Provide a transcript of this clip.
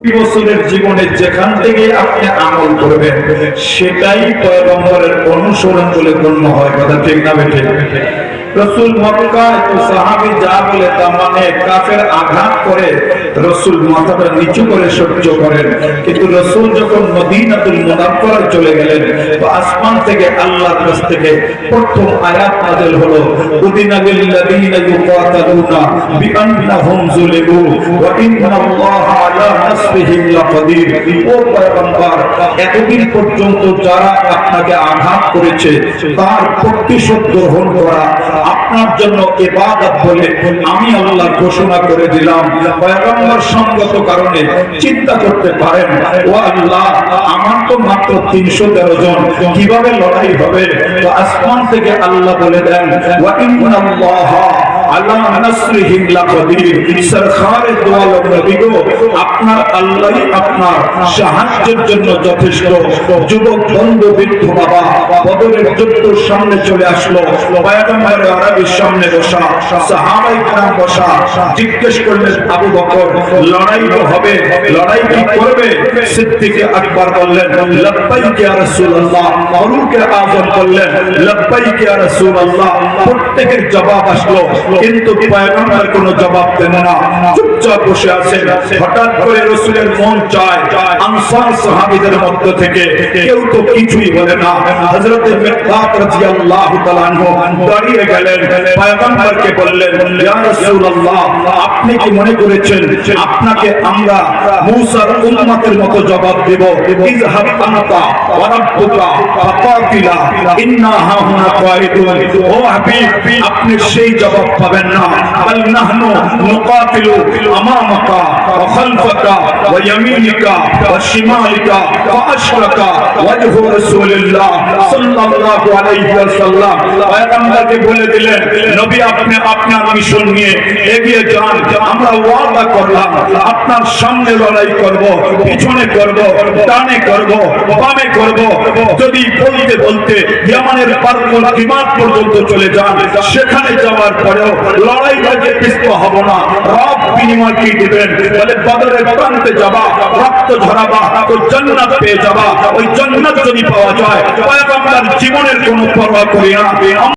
বছরের জীবনে যেখান থেকে আপনি আমল করবেন সেটাই পয়গম্বরের অনুসরণ বলে গণ্য হয়। কথা ঠিক না বেঠিক? রসুল মক্কায় তো সাহাবী যা বলে তা মানে কাফের আঘাত করে রসুল মাথাটা নিচু করে সহ্য করেন, কিন্তু রসুল যখন মদিনাতুল মুনাওয়ারায় চলে গেলেন তো আসমান থেকে আল্লাহর কাছ থেকে প্রথম আয়াত নাযিল হলো, উদিনা লিল্লাযীনা ইউকাতালুনা বিআন্নাহুম যুলিমু ওয়া ইন্নাল্লাহা আলা নাসরিহিম লাকাদির। ও পয়গম্বর, এতদিন পর্যন্ত যারা আপনাকে আঘাত করেছে তার প্রতিশোধ গ্রহণ করা আপনার জন্য ইবাদত বলে আমি আল্লাহ ঘোষণা করে দিলাম। পয়গম্বর সঙ্গত কারণে চিন্তা করতে পারেন, ও আল্লাহ, আমার তো মাত্র 313 জন, কিভাবে লড়াই হবে? তো আসমান থেকে আল্লাহ বলে দেন, ওয়া ইন্নাল্লাহা আলা নাসরিহিম লাকাদির। সরকারে দো আলম নবী গো, আপনার আল্লাহই আপনার সাহায্যের জন্য যথেষ্ট। যুবক বন্ধু বৃদ্ধ বাবা বদরের যুদ্ধের সামনে চলে আসলো, পয়গম্বর আরবির সামনে বসা, সাহাবায়ে কেরাম বসা। জিজ্ঞেস করলেন, আবু বকর, লড়াই তো হবে, লড়াই কি করবে? সিদ্দিক আকবর বললেন, লব্বাইক ইয়া রাসূলুল্লাহ। ফারুক আযম বললেন, লব্বাইক ইয়া রাসূলুল্লাহ। প্রত্যেকের জবাব আসলো, কিন্তু পয়গম্বর কোনো জবাব দেন না, চুপচাপ বসে আছেন। হঠাৎ করে রাসূলের মন চায় আনসার সাহাবীদের মধ্য থেকে কেউ তো কিছুই বলে না। হযরত মিকদাদ রাদিয়াল্লাহু তাআলা আনহু দাঁড়িয়ে গেলেন, পয়গম্বরকে বললেন, ইয়া রাসূলুল্লাহ, আপনি কি মনে করেছেন আপনাকে আমরা মূসার উম্মতের মতো জবাব দেব? ইযহাব আনতা ওয়া রাব্বুকা ফাকাতিলা ইন্না হাহুনা কায়িদুন। ও হাবিব, আপনি সেই জবাব পাবেন না। বাল নাহনু নুকাতিলু আমামাকা ওয়া খালফাকা ওয়া ইয়ামিনিকা ওয়া শিমালিকা ওয়া আশরাকা ওয়াজহু রাসূলিল্লাহ সাল্লাল্লাহু আলাইহি ওয়াসাল্লাম। পয়গম্বরকে বলে দিলেন, নবী, আপনি আপনার মিশন নিয়ে এগিয়ে যান। আমরা ওয়াদা করলাম আপনার সামনে লড়াই করব, পিছনে করব, ডানে করব, বামে করব। যদি বলতে বলতে ইয়ামানের পারকুল কিমাত পর্যন্ত চলে যান, সেখানে যাওয়ার পরেও লড়াই থেকে পিছপা হব না। রব বিনিময় কি দিবেন? বলে, বদরের প্রান্তে যাবা, রক্ত ঝরাবা, তো জান্নাত পেয়ে যাবা। ওই জান্নাত যদি পাওয়া যায়, পয়গম্বর জীবনের কোনো পরোয়া করি না।